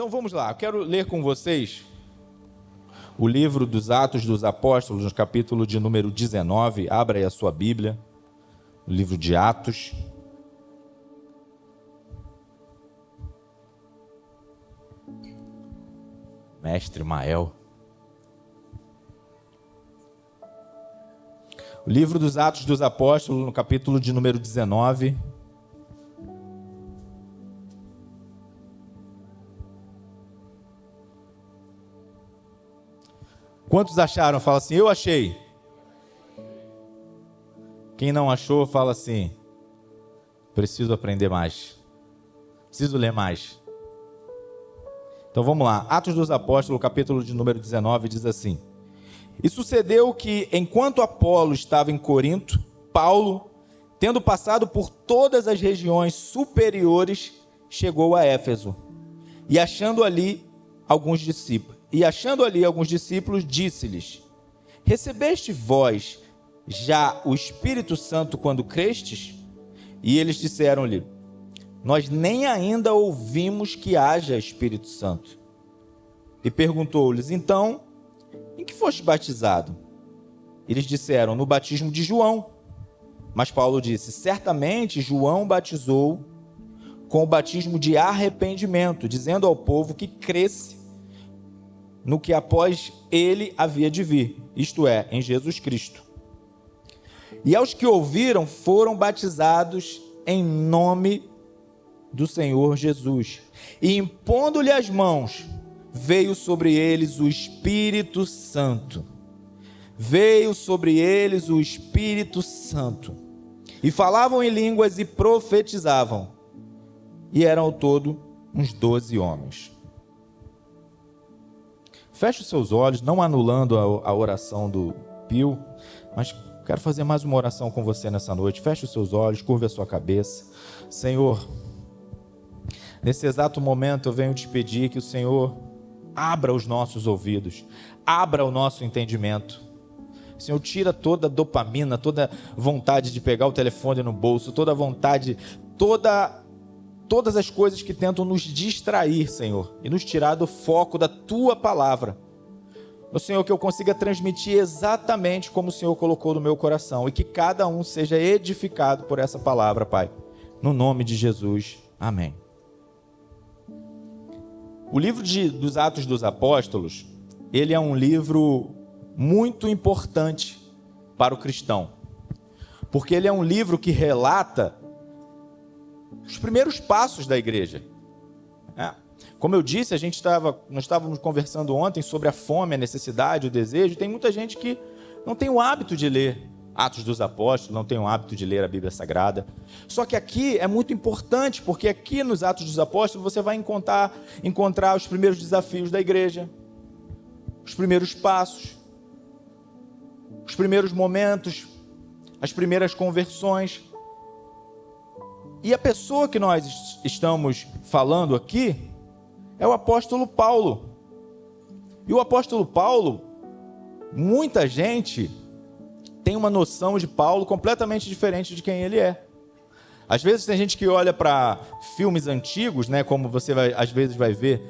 Então vamos lá, eu quero ler com vocês o livro dos Atos dos Apóstolos, no capítulo de número 19. Abra aí a sua Bíblia, o livro de Atos. Mestre Mael. O livro dos Atos dos Apóstolos, no capítulo de número 19. Quantos acharam? Fala assim, eu achei. Quem não achou, fala assim, preciso aprender mais. Preciso ler mais. Então vamos lá. Atos dos Apóstolos, capítulo de número 19, diz assim. E sucedeu que, enquanto Apolo estava em Corinto, Paulo, tendo passado por todas as regiões superiores, chegou a Éfeso. E achando ali alguns discípulos, disse-lhes: recebeste vós já o Espírito Santo quando crestes? E eles disseram-lhe: nós nem ainda ouvimos que haja Espírito Santo. E perguntou-lhes: então, em que foste batizado? Eles disseram: no batismo de João. Mas Paulo disse: certamente João batizou com o batismo de arrependimento, dizendo ao povo que cresce no que após ele havia de vir, isto é, em Jesus Cristo. E aos que ouviram foram batizados em nome do Senhor Jesus. E impondo-lhe as mãos, veio sobre eles o Espírito Santo. Veio sobre eles o Espírito Santo. E falavam em línguas e profetizavam. E eram ao todo uns 12 homens. Feche os seus olhos, não anulando a oração do Pio, mas quero fazer mais uma oração com você nessa noite. Feche os seus olhos, curva a sua cabeça. Senhor, nesse exato momento eu venho te pedir que o Senhor abra os nossos ouvidos, abra o nosso entendimento. Senhor, tira toda a dopamina, toda a vontade de pegar o telefone no bolso, toda a vontade, todas as coisas que tentam nos distrair, Senhor, e nos tirar do foco da Tua palavra. Meu Senhor, que eu consiga transmitir exatamente como o Senhor colocou no meu coração e que cada um seja edificado por essa palavra, Pai. No nome de Jesus. Amém. O livro dos Atos dos Apóstolos, ele é um livro muito importante para o cristão, porque ele é um livro que relata os primeiros passos da igreja. Como eu disse, nós estávamos conversando ontem sobre a fome, a necessidade, o desejo. Tem muita gente que não tem o hábito de ler Atos dos Apóstolos, não tem o hábito de ler a Bíblia Sagrada. Só que aqui é muito importante, porque aqui nos Atos dos Apóstolos você vai encontrar os primeiros desafios da igreja, os primeiros passos, os primeiros momentos, as primeiras conversões. E a pessoa que nós estamos falando aqui é o apóstolo Paulo. E o apóstolo Paulo, muita gente tem uma noção de Paulo completamente diferente de quem ele é. Às vezes tem gente que olha para filmes antigos, né, como você às vezes vai ver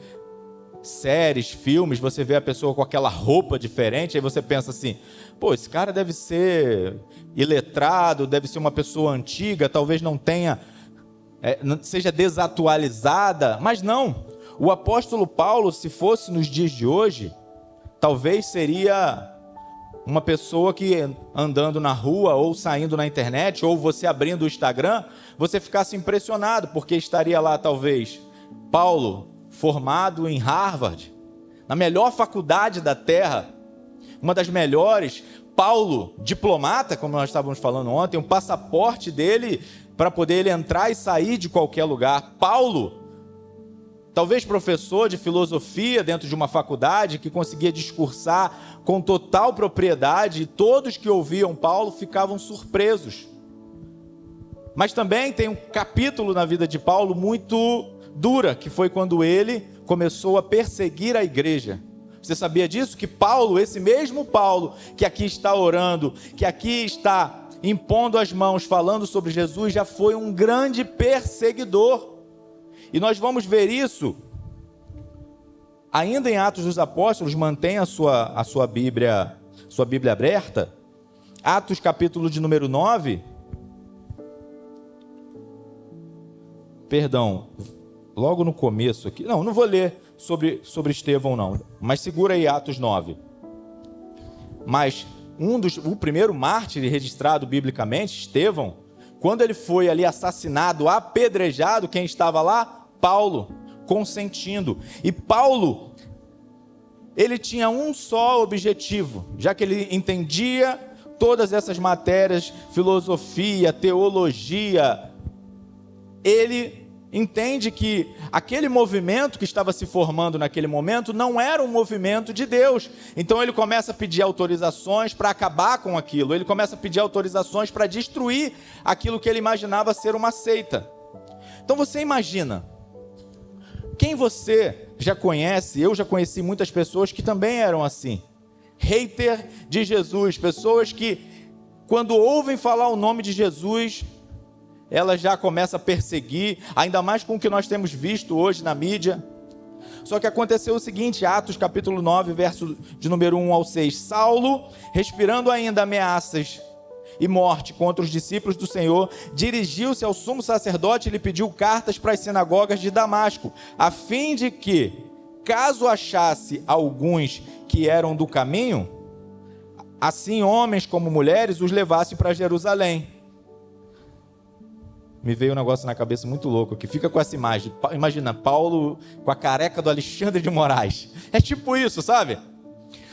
séries, filmes, você vê a pessoa com aquela roupa diferente, aí você pensa assim, pô, esse cara deve ser iletrado, deve ser uma pessoa antiga, talvez não tenha... seja desatualizada, mas não. O apóstolo Paulo, se fosse nos dias de hoje, talvez seria uma pessoa que andando na rua ou saindo na internet, ou você abrindo o Instagram, você ficasse impressionado, porque estaria lá talvez Paulo, formado em Harvard, na melhor faculdade da Terra, uma das melhores, Paulo, diplomata, como nós estávamos falando ontem, um passaporte dele para poder ele entrar e sair de qualquer lugar. Paulo, talvez professor de filosofia dentro de uma faculdade, que conseguia discursar com total propriedade, e todos que ouviam Paulo ficavam surpresos. Mas também tem um capítulo na vida de Paulo muito dura, que foi quando ele começou a perseguir a igreja. Você sabia disso? Que Paulo, esse mesmo Paulo que aqui está orando, que aqui está impondo as mãos, falando sobre Jesus, já foi um grande perseguidor. E nós vamos ver isso ainda em Atos dos Apóstolos, mantenha a sua Bíblia aberta. Atos capítulo de número 9. Perdão, logo no começo aqui. Não vou ler sobre Estevão não, mas segura aí Atos 9. Mas o primeiro mártir registrado biblicamente, Estevão, quando ele foi ali assassinado, apedrejado, quem estava lá? Paulo, consentindo. E Paulo, ele tinha um só objetivo, já que ele entendia todas essas matérias, filosofia, teologia, ele entende que aquele movimento que estava se formando naquele momento não era um movimento de Deus. Então ele começa a pedir autorizações para acabar com aquilo. Ele começa a pedir autorizações para destruir aquilo que ele imaginava ser uma seita. Então você imagina, quem você já conhece, eu já conheci muitas pessoas que também eram assim. Hater de Jesus, pessoas que quando ouvem falar o nome de Jesus, ela já começa a perseguir, ainda mais com o que nós temos visto hoje na mídia. Só que aconteceu o seguinte, Atos capítulo 9, verso de número 1 ao 6. Saulo, respirando ainda ameaças e morte contra os discípulos do Senhor, dirigiu-se ao sumo sacerdote e lhe pediu cartas para as sinagogas de Damasco, a fim de que, caso achasse alguns que eram do caminho, assim homens como mulheres, os levasse para Jerusalém. Me veio um negócio na cabeça muito louco aqui. Fica com essa imagem. Imagina, Paulo com a careca do Alexandre de Moraes. É tipo isso, sabe?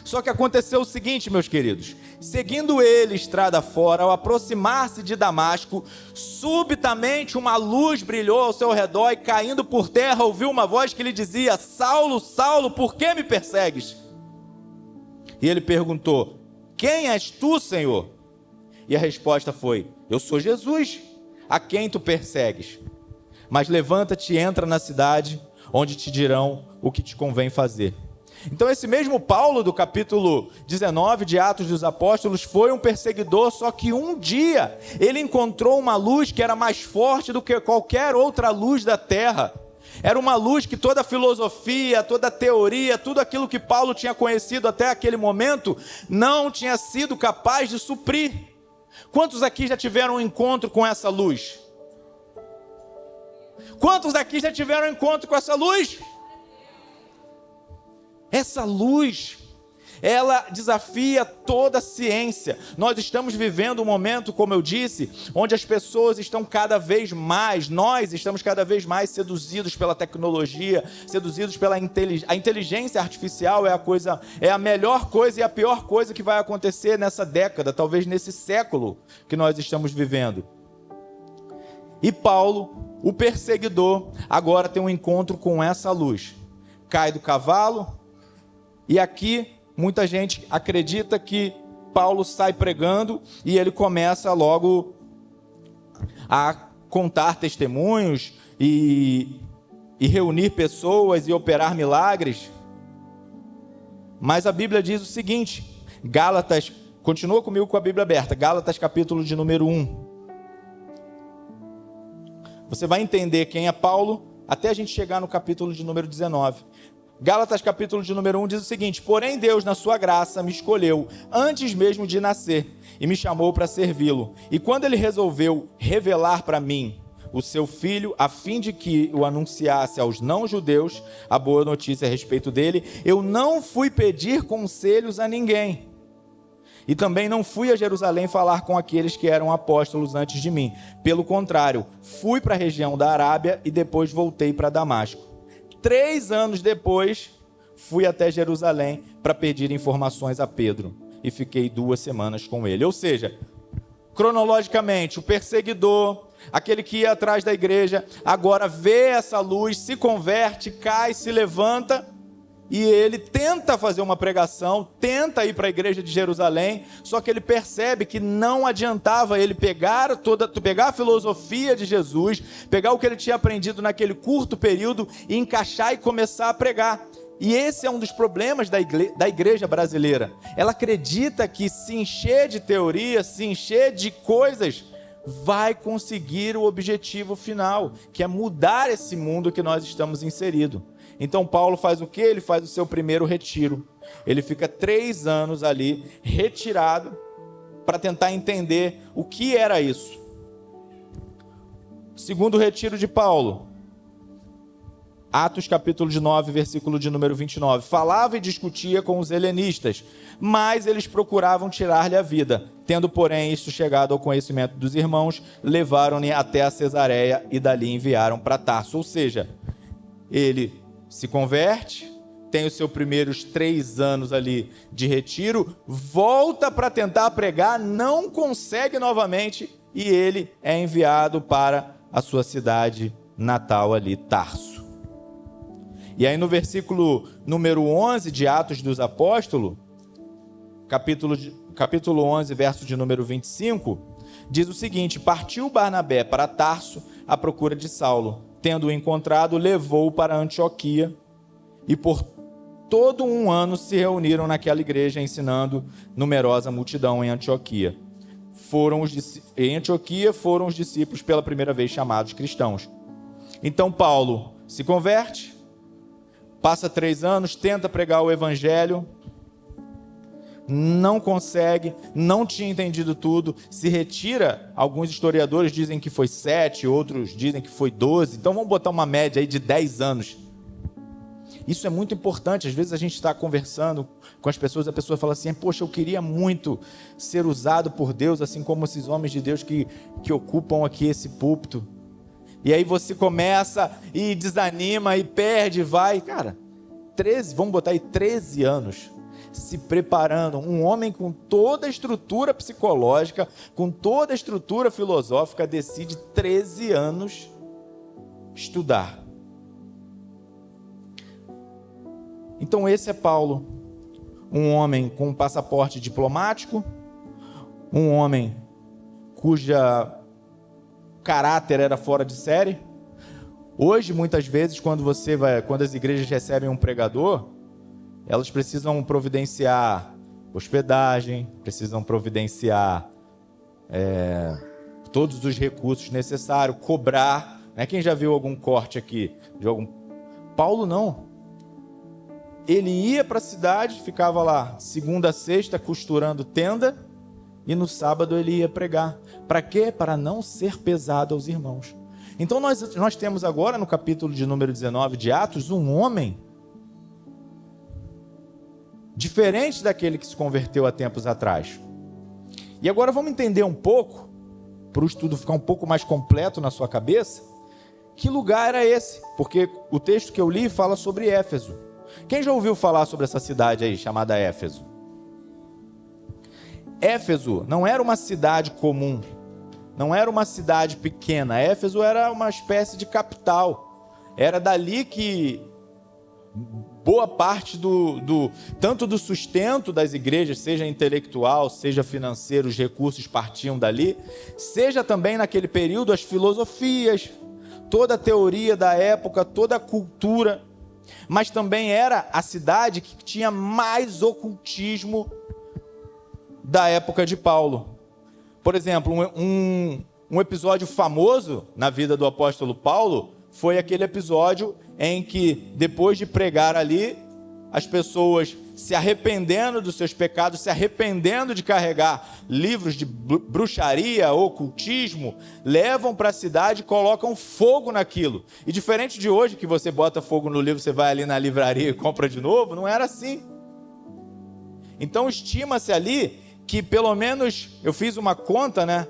Só que aconteceu o seguinte, meus queridos. Seguindo ele estrada fora, ao aproximar-se de Damasco, subitamente uma luz brilhou ao seu redor e, caindo por terra, ouviu uma voz que lhe dizia: Saulo, Saulo, por que me persegues? E ele perguntou: Quem és tu, Senhor? E a resposta foi: Eu sou Jesus, a quem tu persegues? Mas levanta-te e entra na cidade, onde te dirão o que te convém fazer. Então esse mesmo Paulo do capítulo 19 de Atos dos Apóstolos foi um perseguidor, só que um dia ele encontrou uma luz que era mais forte do que qualquer outra luz da terra. Era uma luz que toda a filosofia, toda a teoria, tudo aquilo que Paulo tinha conhecido até aquele momento não tinha sido capaz de suprir. Quantos aqui já tiveram um encontro com essa luz? Quantos aqui já tiveram um encontro com essa luz? Essa luz, ela desafia toda a ciência. Nós estamos vivendo um momento, como eu disse, onde as pessoas estão cada vez mais, nós estamos cada vez mais seduzidos pela tecnologia, seduzidos pela inteligência. A inteligência artificial é a melhor coisa e a pior coisa que vai acontecer nessa década, talvez nesse século que nós estamos vivendo. E Paulo, o perseguidor, agora tem um encontro com essa luz. Cai do cavalo. E aqui, muita gente acredita que Paulo sai pregando e ele começa logo a contar testemunhos e reunir pessoas e operar milagres. Mas a Bíblia diz o seguinte, Gálatas, continua comigo com a Bíblia aberta, Gálatas capítulo de número 1. Você vai entender quem é Paulo até a gente chegar no capítulo de número 19. Gálatas capítulo de número 1 diz o seguinte: Porém Deus na sua graça me escolheu antes mesmo de nascer e me chamou para servi-lo. E quando ele resolveu revelar para mim o seu filho, a fim de que o anunciasse aos não-judeus a boa notícia a respeito dele, eu não fui pedir conselhos a ninguém. E também não fui a Jerusalém falar com aqueles que eram apóstolos antes de mim. Pelo contrário, fui para a região da Arábia e depois voltei para Damasco. 3 anos depois, fui até Jerusalém para pedir informações a Pedro e fiquei 2 semanas com ele. Ou seja, cronologicamente, o perseguidor, aquele que ia atrás da igreja, agora vê essa luz, se converte, cai, se levanta e ele tenta fazer uma pregação, tenta ir para a igreja de Jerusalém, só que ele percebe que não adiantava ele pegar a filosofia de Jesus, pegar o que ele tinha aprendido naquele curto período e encaixar e começar a pregar. E esse é um dos problemas da igreja brasileira. Ela acredita que se encher de teoria, se encher de coisas, vai conseguir o objetivo final, que é mudar esse mundo que nós estamos inseridos. Então Paulo faz o quê? Ele faz o seu primeiro retiro. Ele fica 3 anos ali, retirado, para tentar entender o que era isso. Segundo retiro de Paulo, Atos capítulo 9, versículo de número 29. Falava e discutia com os helenistas, mas eles procuravam tirar-lhe a vida. Tendo, porém, isto chegado ao conhecimento dos irmãos, levaram-no até a Cesareia e dali enviaram para Tarso. Ou seja, ele se converte, tem os seus primeiros 3 anos ali de retiro, volta para tentar pregar, não consegue novamente e ele é enviado para a sua cidade natal ali, Tarso. E aí no versículo número 11 de Atos dos Apóstolos, capítulo 11, verso de número 25, diz o seguinte: partiu Barnabé para Tarso à procura de Saulo. Tendo-o encontrado, levou-o para Antioquia e por todo 1 ano se reuniram naquela igreja, ensinando numerosa multidão em Antioquia. Em Antioquia foram os discípulos pela primeira vez chamados cristãos. Então Paulo se converte, passa 3 anos, tenta pregar o evangelho, não consegue, não tinha entendido tudo, se retira. Alguns historiadores dizem que foi 7, outros dizem que foi 12, então vamos botar uma média aí de 10 anos. Isso é muito importante. Às vezes a gente está conversando com as pessoas, a pessoa fala assim: poxa, eu queria muito ser usado por Deus, assim como esses homens de Deus que ocupam aqui esse púlpito. E aí você começa e desanima e perde, vai. Cara, 13, vamos botar aí 13 anos se preparando. Um homem com toda a estrutura psicológica, com toda a estrutura filosófica, decide 13 anos estudar. Então esse é Paulo, um homem com um passaporte diplomático, um homem cuja caráter era fora de série. Hoje, muitas vezes, quando as igrejas recebem um pregador, elas precisam providenciar hospedagem, precisam providenciar todos os recursos necessários, cobrar. Né? Quem já viu algum corte aqui? Paulo não. Ele ia para a cidade, ficava lá segunda a sexta costurando tenda e no sábado ele ia pregar. Para quê? Para não ser pesado aos irmãos. Então nós temos agora no capítulo de número 19 de Atos um homem diferente daquele que se converteu há tempos atrás. E agora vamos entender um pouco, para o estudo ficar um pouco mais completo na sua cabeça, que lugar era esse? Porque o texto que eu li fala sobre Éfeso. Quem já ouviu falar sobre essa cidade aí, chamada Éfeso? Éfeso não era uma cidade comum, não era uma cidade pequena. Éfeso era uma espécie de capital. Era dali que boa parte tanto do sustento das igrejas, seja intelectual, seja financeiro, os recursos partiam dali, seja também naquele período as filosofias, toda a teoria da época, toda a cultura. Mas também era a cidade que tinha mais ocultismo da época de Paulo. Por exemplo, um episódio famoso na vida do apóstolo Paulo foi aquele episódio em que, depois de pregar ali, as pessoas se arrependendo dos seus pecados, se arrependendo de carregar livros de bruxaria, ocultismo, levam para a cidade e colocam fogo naquilo. E diferente de hoje, que você bota fogo no livro, você vai ali na livraria e compra de novo, não era assim. Então estima-se ali que pelo menos, eu fiz uma conta, né?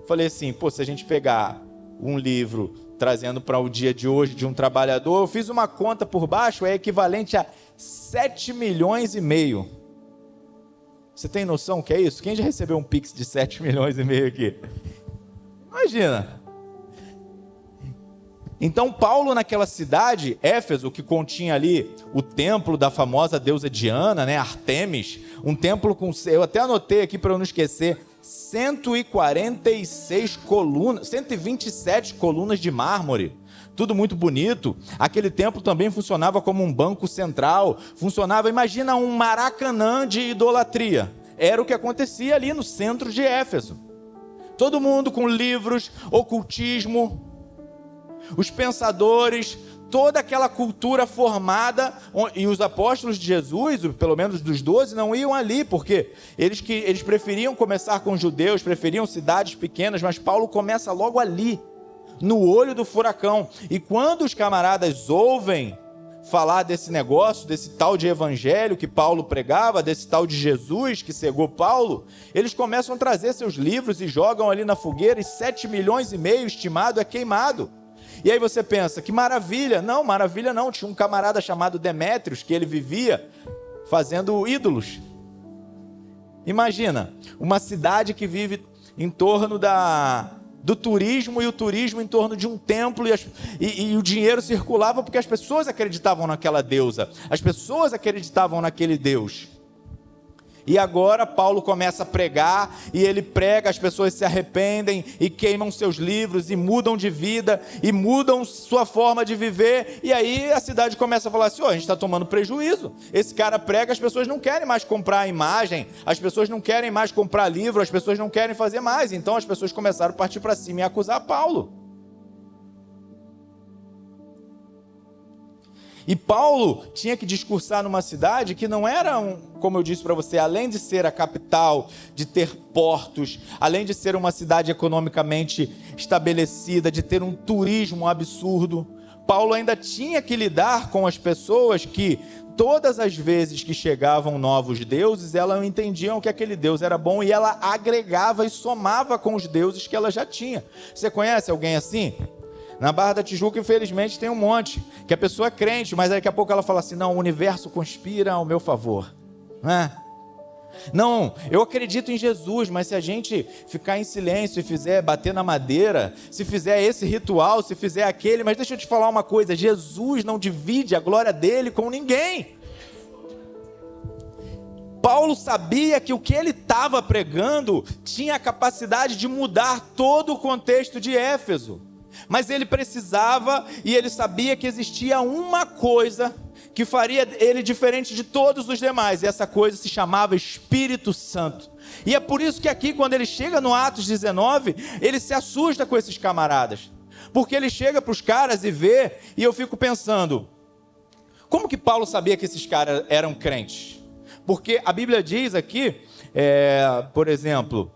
Falei assim, se a gente pegar um livro trazendo para o dia de hoje de um trabalhador, eu fiz uma conta por baixo, é equivalente a 7,5 milhões. Você tem noção o que é isso? Quem já recebeu um Pix de 7,5 milhões aqui? Imagina. Então Paulo naquela cidade, Éfeso, que continha ali o templo da famosa deusa Diana, né, Artemis, um templo com, eu até anotei aqui para eu não esquecer, 146 colunas, 127 colunas de mármore, tudo muito bonito. Aquele templo também funcionava como um banco central, imagina um Maracanã de idolatria. Era o que acontecia ali no centro de Éfeso. Todo mundo com livros, ocultismo, os pensadores, toda aquela cultura formada, e os apóstolos de Jesus, pelo menos dos 12, não iam ali, porque eles preferiam começar com judeus, preferiam cidades pequenas, mas Paulo começa logo ali, no olho do furacão. E quando os camaradas ouvem falar desse negócio, desse tal de evangelho que Paulo pregava, desse tal de Jesus que cegou Paulo, eles começam a trazer seus livros e jogam ali na fogueira, e 7,5 milhões estimado é queimado. E aí você pensa, que maravilha. Não, maravilha não. Tinha um camarada chamado Demétrios, que ele vivia fazendo ídolos. Imagina, uma cidade que vive em torno do turismo, e o turismo em torno de um templo, e o dinheiro circulava porque as pessoas acreditavam naquela deusa, as pessoas acreditavam naquele Deus. E agora Paulo começa a pregar, e ele prega, as pessoas se arrependem e queimam seus livros, e mudam de vida, e mudam sua forma de viver, e aí a cidade começa a falar assim: a gente está tomando prejuízo, esse cara prega, as pessoas não querem mais comprar imagem, as pessoas não querem mais comprar livro, as pessoas não querem fazer mais. Então as pessoas começaram a partir para cima e acusar Paulo. E Paulo tinha que discursar numa cidade que não era, como eu disse para você, além de ser a capital, de ter portos, além de ser uma cidade economicamente estabelecida, de ter um turismo absurdo, Paulo ainda tinha que lidar com as pessoas que, todas as vezes que chegavam novos deuses, elas entendiam que aquele Deus era bom, e ela agregava e somava com os deuses que ela já tinha. Você conhece alguém assim? Na Barra da Tijuca, infelizmente, tem um monte, que a pessoa é crente, mas daqui a pouco ela fala assim: não, o universo conspira ao meu favor. Não, eu acredito em Jesus, mas se a gente ficar em silêncio e fizer bater na madeira, se fizer esse ritual, se fizer aquele, mas deixa eu te falar uma coisa: Jesus não divide a glória dele com ninguém. Paulo sabia que o que ele estava pregando tinha a capacidade de mudar todo o contexto de Éfeso. Mas ele precisava, e ele sabia que existia uma coisa que faria ele diferente de todos os demais, e essa coisa se chamava Espírito Santo. E é por isso que aqui, quando ele chega no Atos 19, ele se assusta com esses camaradas, porque ele chega para os caras e vê, e eu fico pensando, como que Paulo sabia que esses caras eram crentes? Porque a Bíblia diz aqui, por exemplo,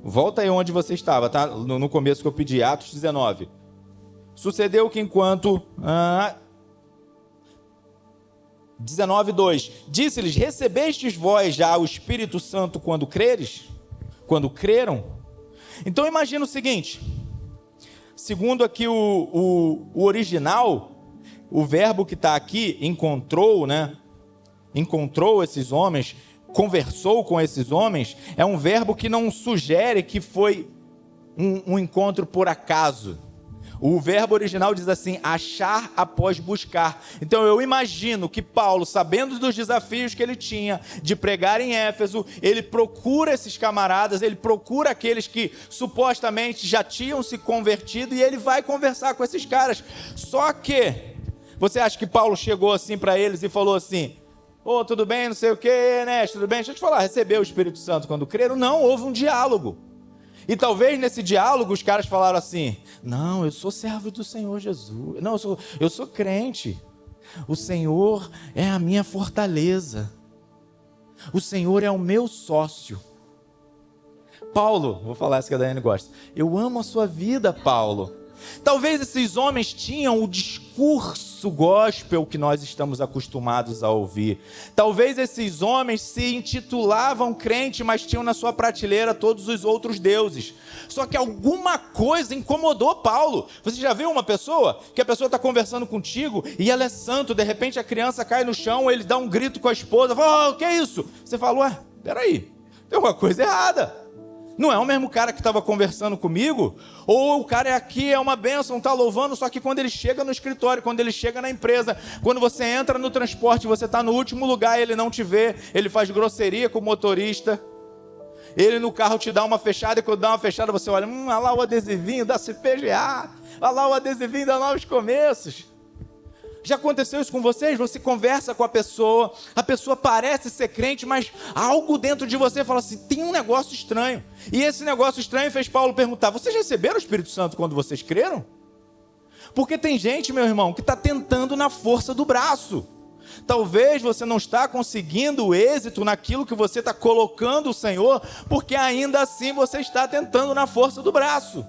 volta aí onde você estava, tá? No começo que eu pedi, Atos 19. Sucedeu que enquanto... 19:2. Disse-lhes: recebestes vós já o Espírito Santo quando creres? Quando creram? Então imagina o seguinte, segundo aqui o original, o verbo que está aqui, encontrou, né? Encontrou esses homens, conversou com esses homens, é um verbo que não sugere que foi um encontro por acaso. O verbo original diz assim: achar após buscar. Então eu imagino que Paulo, sabendo dos desafios que ele tinha de pregar em Éfeso, ele procura esses camaradas, ele procura aqueles que supostamente já tinham se convertido, e ele vai conversar com esses caras. Só que, você acha que Paulo chegou assim para eles e falou assim: tudo bem, não sei o que, né? Tudo bem? Deixa eu te falar, recebeu o Espírito Santo quando creram? Não, houve um diálogo. E talvez nesse diálogo os caras falaram assim: não, eu sou servo do Senhor Jesus. Não, eu sou crente. O Senhor é a minha fortaleza. O Senhor é o meu sócio. Paulo, vou falar isso que a Daiane gosta. Eu amo a sua vida, Paulo. Talvez esses homens tinham o discurso gospel que nós estamos acostumados a ouvir. Talvez esses homens se intitulavam crente, mas tinham na sua prateleira todos os outros deuses. Só que alguma coisa incomodou Paulo. Você já viu uma pessoa, que a pessoa está conversando contigo e ela é santo, de repente a criança cai no chão, ele dá um grito com a esposa, fala: o que é isso? Você fala: peraí, tem alguma coisa errada. Não é o mesmo cara que estava conversando comigo? Ou o cara aqui é uma bênção, está louvando, só que quando ele chega no escritório, quando ele chega na empresa, quando você entra no transporte, você está no último lugar, ele não te vê, ele faz grosseria com o motorista, ele no carro te dá uma fechada, e quando dá uma fechada você olha: olha lá o adesivinho da CPGA, olha lá o adesivinho da Novos Começos. Já aconteceu isso com vocês? Você conversa com a pessoa parece ser crente, mas algo dentro de você fala assim, tem um negócio estranho. E esse negócio estranho fez Paulo perguntar, vocês receberam o Espírito Santo quando vocês creram? Porque tem gente, meu irmão, que está tentando na força do braço. Talvez você não está conseguindo o êxito naquilo que você está colocando o Senhor, porque ainda assim você está tentando na força do braço.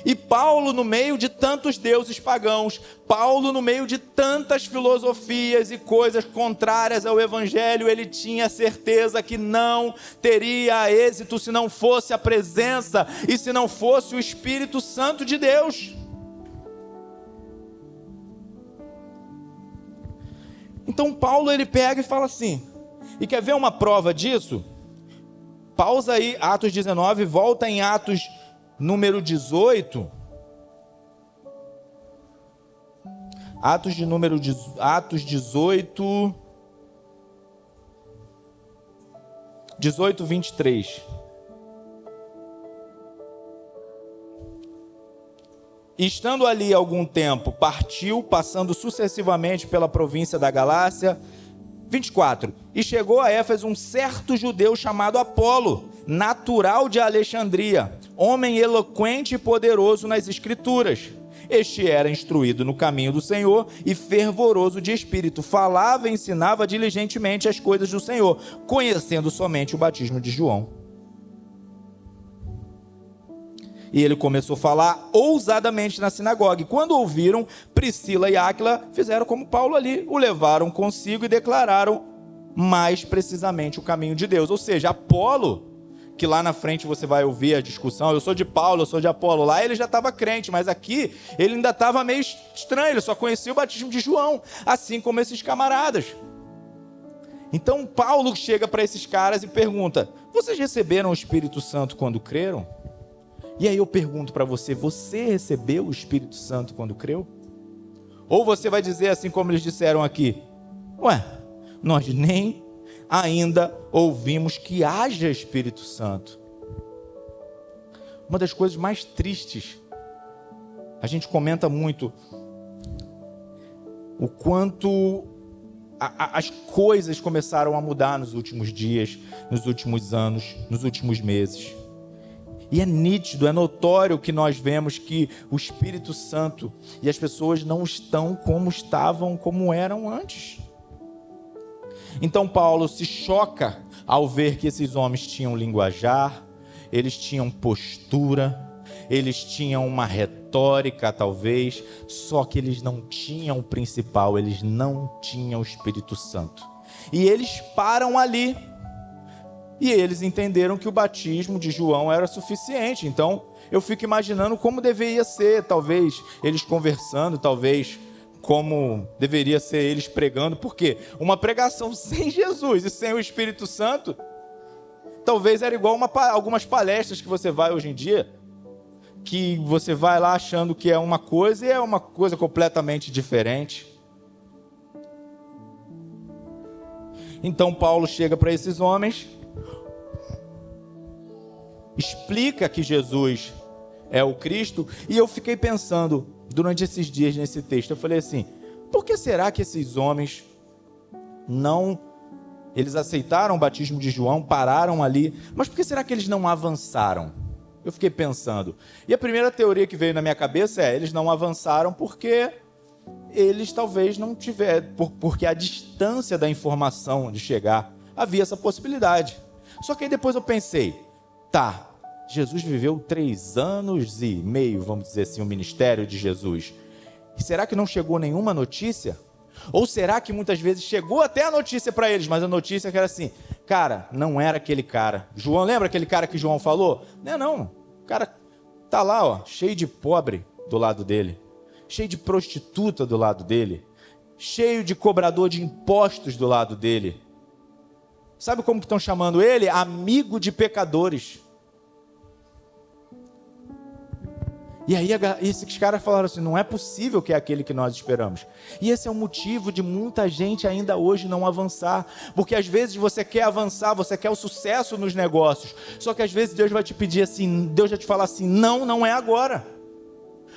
E Paulo, no meio de tantos deuses pagãos, Paulo, no meio de tantas filosofias e coisas contrárias ao Evangelho, ele tinha certeza que não teria êxito se não fosse a presença e se não fosse o Espírito Santo de Deus. Então Paulo, ele pega e fala assim, e quer ver uma prova disso? Pausa aí, Atos 19, volta em Atos número 18, Atos 18, 23. Estando ali algum tempo, partiu, passando sucessivamente pela província da Galácia. 24. E chegou a Éfeso um certo judeu chamado Apolo, natural de Alexandria, homem eloquente e poderoso nas Escrituras. Este era instruído no caminho do Senhor e fervoroso de espírito. Falava e ensinava diligentemente as coisas do Senhor, conhecendo somente o batismo de João. E ele começou a falar ousadamente na sinagoga. E quando ouviram, Priscila e Áquila fizeram como Paulo ali, o levaram consigo e declararam mais precisamente o caminho de Deus. Ou seja, Apolo, que lá na frente você vai ouvir a discussão, eu sou de Paulo, eu sou de Apolo, lá ele já estava crente, mas aqui ele ainda estava meio estranho, ele só conhecia o batismo de João, assim como esses camaradas. Então Paulo chega para esses caras e pergunta, vocês receberam o Espírito Santo quando creram? E aí eu pergunto para você, você recebeu o Espírito Santo quando creu? Ou você vai dizer assim como eles disseram aqui, ué, nós nem ainda ouvimos que haja Espírito Santo. Uma das coisas mais tristes, a gente comenta muito o quanto as coisas começaram a mudar nos últimos dias, nos últimos anos, nos últimos meses. E é nítido, é notório que nós vemos que o Espírito Santo e as pessoas não estão como estavam, como eram antes. Então Paulo se choca ao ver que esses homens tinham linguajar, eles tinham postura, eles tinham uma retórica talvez, só que eles não tinham o principal, eles não tinham o Espírito Santo. E eles param ali. E eles entenderam que o batismo de João era suficiente. Então, eu fico imaginando como deveria ser, talvez, eles conversando, talvez, como deveria ser eles pregando. Porque uma pregação sem Jesus e sem o Espírito Santo, talvez era igual algumas palestras que você vai hoje em dia, que você vai lá achando que é uma coisa e é uma coisa completamente diferente. Então, Paulo chega para esses homens, explica que Jesus é o Cristo, e eu fiquei pensando, durante esses dias nesse texto, eu falei assim, por que será que esses homens eles aceitaram o batismo de João, pararam ali, mas por que será que eles não avançaram? Eu fiquei pensando, e a primeira teoria que veio na minha cabeça é, eles não avançaram porque eles talvez não tiveram, porque a distância da informação de chegar, havia essa possibilidade. Só que aí depois eu pensei, tá, Jesus viveu 3 anos e meio, vamos dizer assim, o ministério de Jesus. E será que não chegou nenhuma notícia? Ou será que muitas vezes chegou até a notícia para eles, mas a notícia que era assim, cara, não era aquele cara. João, lembra aquele cara que João falou? Não, o cara tá lá, ó, cheio de pobre do lado dele, cheio de prostituta do lado dele, cheio de cobrador de impostos do lado dele. Sabe como que estão chamando ele? Amigo de pecadores. E aí esses caras falaram assim, não é possível que é aquele que nós esperamos. E esse é o motivo de muita gente ainda hoje não avançar. Porque às vezes você quer avançar, você quer o sucesso nos negócios. Só que às vezes Deus vai te pedir assim, Deus vai te falar assim, não é agora.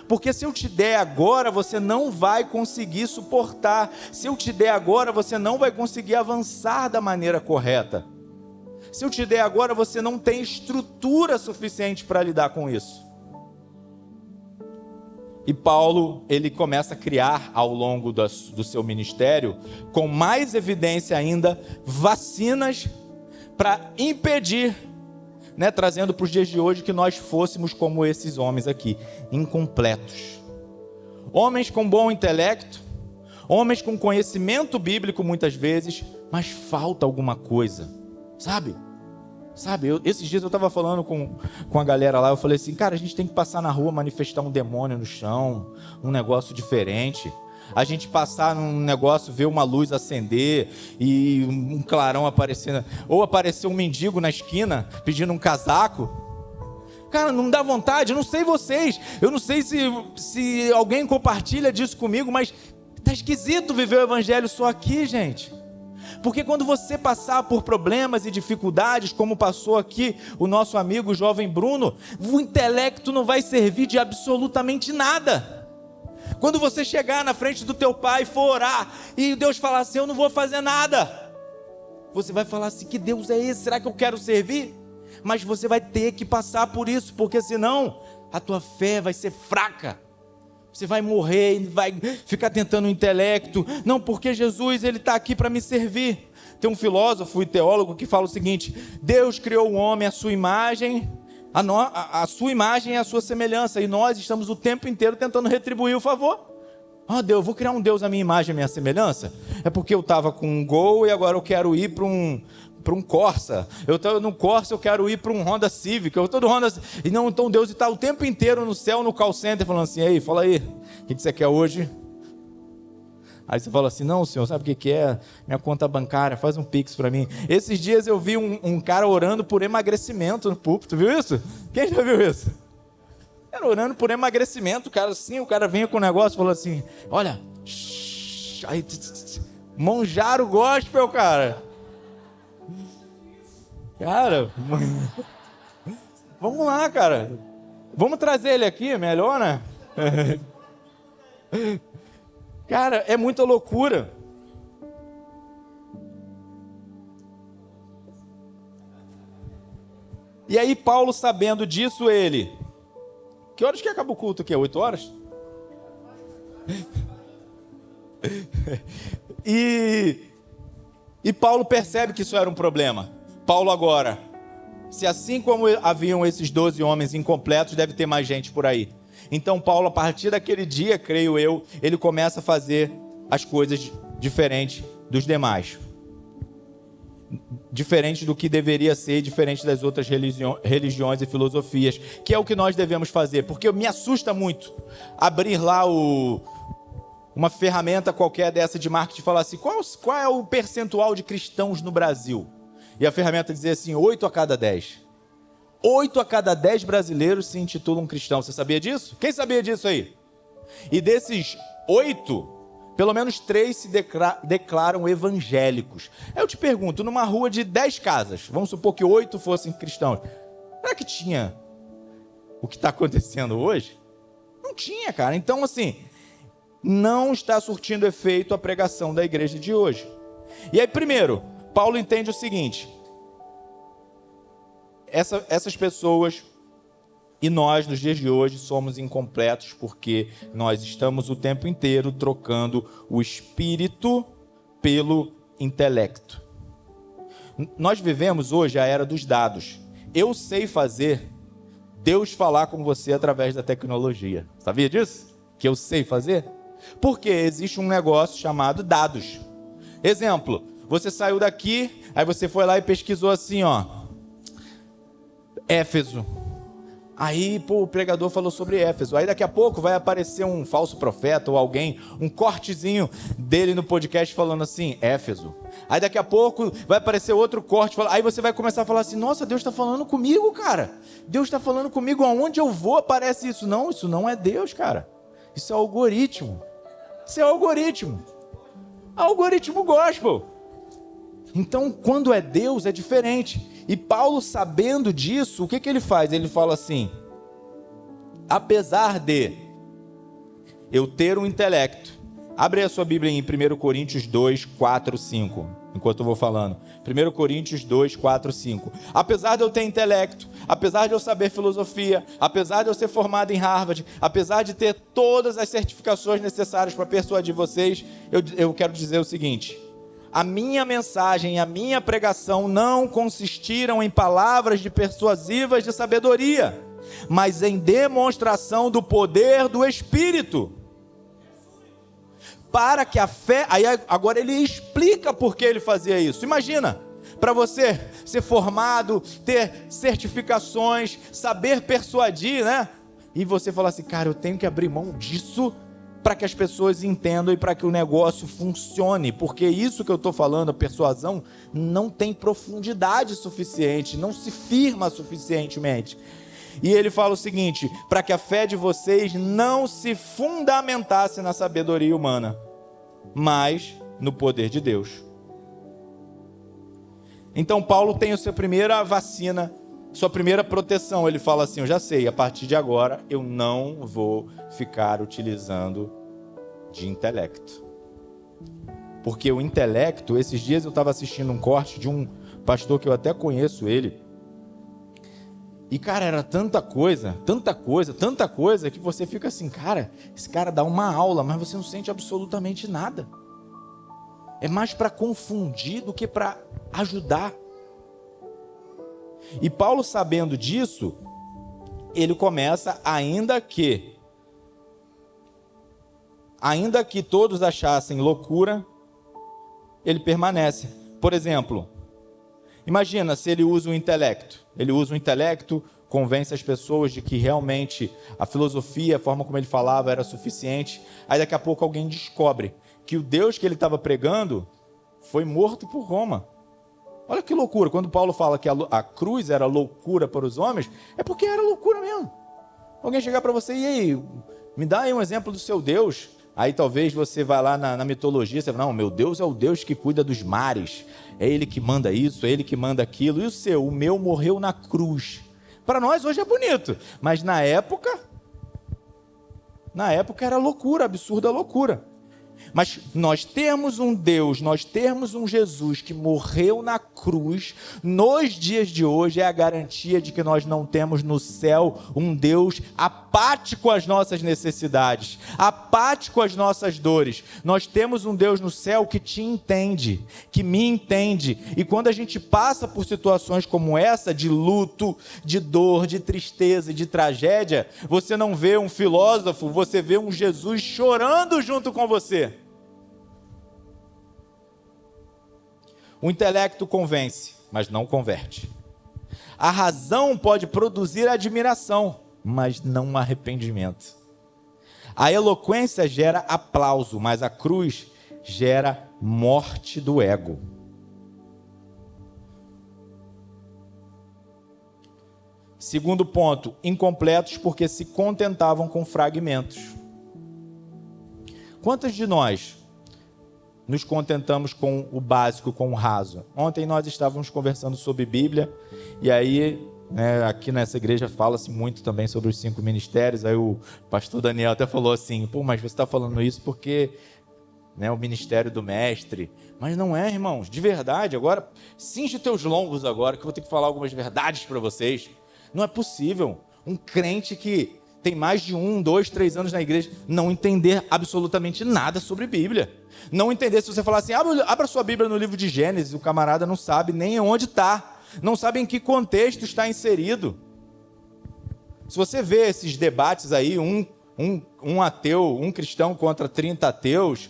Porque se eu te der agora, você não vai conseguir suportar. Se eu te der agora, você não vai conseguir avançar da maneira correta. Se eu te der agora, você não tem estrutura suficiente para lidar com isso. E Paulo, ele começa a criar ao longo do seu ministério, com mais evidência ainda, vacinas para impedir, trazendo para os dias de hoje, que nós fôssemos como esses homens aqui, incompletos. Homens com bom intelecto, homens com conhecimento bíblico muitas vezes, mas falta alguma coisa, sabe? Esses dias eu estava falando com a galera lá, eu falei assim, cara, a gente tem que passar na rua, manifestar um demônio no chão, um negócio diferente. A gente passar num negócio, ver uma luz acender e um clarão aparecendo, ou aparecer um mendigo na esquina pedindo um casaco. Cara, não dá vontade, eu não sei vocês, eu não sei se alguém compartilha disso comigo, mas tá esquisito viver o evangelho só aqui, gente. Porque quando você passar por problemas e dificuldades, como passou aqui o nosso amigo jovem Bruno, o intelecto não vai servir de absolutamente nada. Quando você chegar na frente do teu pai, for orar, e Deus falar assim, eu não vou fazer nada, você vai falar assim, que Deus é esse? Será que eu quero servir? Mas você vai ter que passar por isso, porque senão a tua fé vai ser fraca. Você vai morrer e vai ficar tentando o intelecto. Não, porque Jesus, ele está aqui para me servir. Tem um filósofo e teólogo que fala o seguinte: Deus criou o homem à sua imagem, a sua imagem e a sua semelhança, e nós estamos o tempo inteiro tentando retribuir o favor. Deus, eu vou criar um Deus à minha imagem e à minha semelhança? É porque eu estava com um Gol e agora eu quero ir para um Corsa. Eu estou no Corsa, eu quero ir para um Honda Civic. Eu estou no Honda. E não, então Deus está o tempo inteiro no céu, no call center, falando assim: ei, fala aí, o que você quer hoje? Aí você fala assim: não, senhor, sabe o que é? Minha conta bancária, faz um pix para mim. Esses dias eu vi um cara orando por emagrecimento no púlpito, viu isso? Quem já viu isso? Era orando por emagrecimento, cara, assim, o cara vinha com o negócio e falou assim: olha, aí, monjar o gospel, cara. Cara, vamos lá, cara. Vamos trazer ele aqui, melhor, né? Cara, é muita loucura. E aí Paulo, sabendo disso, ele... Que horas que acaba o culto aqui? 8 horas? E Paulo percebe que isso era um problema. Paulo agora, se assim como haviam esses 12 homens incompletos, deve ter mais gente por aí. Então Paulo, a partir daquele dia, creio eu, ele começa a fazer as coisas diferentes dos demais. Diferente do que deveria ser, diferente das outras religiões e filosofias, que é o que nós devemos fazer. Porque me assusta muito abrir lá uma ferramenta qualquer dessa de marketing e falar assim: qual é o percentual de cristãos no Brasil? E a ferramenta dizer assim: 8 a cada 10. 8 a cada 10 brasileiros se intitulam cristãos. Você sabia disso? Quem sabia disso aí? E desses 8, pelo menos 3 se declaram evangélicos. Aí eu te pergunto, numa rua de 10 casas, vamos supor que 8 fossem cristãos, será que tinha o que está acontecendo hoje? Não tinha, cara. Então, assim, não está surtindo efeito a pregação da igreja de hoje. E aí, primeiro, Paulo entende o seguinte: essas pessoas e nós, nos dias de hoje, somos incompletos porque nós estamos o tempo inteiro trocando o espírito pelo intelecto. Nós vivemos hoje a era dos dados. Eu sei fazer Deus falar com você através da tecnologia. Sabia disso? Que eu sei fazer? Porque existe um negócio chamado dados. Exemplo, você saiu daqui, aí você foi lá e pesquisou assim, Éfeso. Aí, o pregador falou sobre Éfeso. Aí daqui a pouco vai aparecer um falso profeta ou alguém, um cortezinho dele no podcast falando assim, Éfeso. Aí daqui a pouco vai aparecer outro corte. Aí você vai começar a falar assim: nossa, Deus está falando comigo, cara. Deus está falando comigo, aonde eu vou aparece isso. Não, isso não é Deus, cara. Isso é algoritmo. Isso é algoritmo. Algoritmo gospel. Então, quando é Deus, é diferente. E Paulo, sabendo disso, o que ele faz? Ele fala assim: apesar de eu ter um intelecto. Abre a sua Bíblia em 1 Coríntios 2, 4, 5, enquanto eu vou falando. 1 Coríntios 2, 4, 5. Apesar de eu ter intelecto, apesar de eu saber filosofia, apesar de eu ser formado em Harvard, apesar de ter todas as certificações necessárias para persuadir vocês, eu quero dizer o seguinte: a minha mensagem, a minha pregação não consistiram em palavras persuasivas de sabedoria, mas em demonstração do poder do Espírito. Para que a fé... Aí agora ele explica por que ele fazia isso. Imagina, para você ser formado, ter certificações, saber persuadir, né? E você falar assim, cara, eu tenho que abrir mão disso para que as pessoas entendam e para que o negócio funcione. Porque isso que eu estou falando, a persuasão, não tem profundidade suficiente, não se firma suficientemente. E ele fala o seguinte: para que a fé de vocês não se fundamentasse na sabedoria humana, mas no poder de Deus. Então Paulo tem a sua primeira vacina, sua primeira proteção. Ele fala assim: eu já sei, a partir de agora eu não vou ficar utilizando de intelecto. Porque o intelecto, esses dias eu estava assistindo um corte de um pastor que eu até conheço ele. E, cara, era tanta coisa, que você fica assim, cara, esse cara dá uma aula, mas você não sente absolutamente nada. É mais para confundir do que para ajudar. E Paulo, sabendo disso, ele começa, ainda que todos achassem loucura, ele permanece. Por exemplo, imagina se ele usa o intelecto. Ele usa o intelecto, convence as pessoas de que realmente a filosofia, a forma como ele falava era suficiente. Aí daqui a pouco alguém descobre que o Deus que ele estava pregando foi morto por Roma. Olha que loucura. Quando Paulo fala que a cruz era loucura para os homens, é porque era loucura mesmo. Alguém chegar para você, e aí, me dá aí um exemplo do seu Deus. Aí talvez você vá lá na mitologia, você fala, não, meu Deus é o Deus que cuida dos mares, é Ele que manda isso, é Ele que manda aquilo, e o seu? O meu morreu na cruz. Para nós hoje é bonito, mas na época era loucura, absurda loucura. Mas nós temos um Deus, nós temos um Jesus que morreu na cruz, nos dias de hoje é a garantia de que nós não temos no céu um Deus apático às nossas necessidades, apático às nossas dores. Nós temos um Deus no céu que te entende, que me entende. E quando a gente passa por situações como essa, de luto, de dor, de tristeza e de tragédia, você não vê um filósofo, você vê um Jesus chorando junto com você. O intelecto convence, mas não converte. A razão pode produzir admiração, mas não arrependimento. A eloquência gera aplauso, mas a cruz gera morte do ego. Segundo ponto, incompletos porque se contentavam com fragmentos. Quantos de nós nos contentamos com o básico, com o raso? Ontem nós estávamos conversando sobre Bíblia, e aí, aqui nessa igreja fala-se muito também sobre os 5 ministérios, aí o pastor Daniel até falou assim, pô, mas você está falando isso porque o ministério do mestre, mas não é, irmãos, de verdade. Agora, cinge teus lombos agora, que eu vou ter que falar algumas verdades para vocês. Não é possível um crente que tem mais de 1, 2, 3 anos na igreja não entender absolutamente nada sobre Bíblia. Não entender, se você falar assim, abra sua Bíblia no livro de Gênesis, o camarada não sabe nem onde está, não sabe em que contexto está inserido. Se você vê esses debates aí, um ateu, um cristão contra 30 ateus,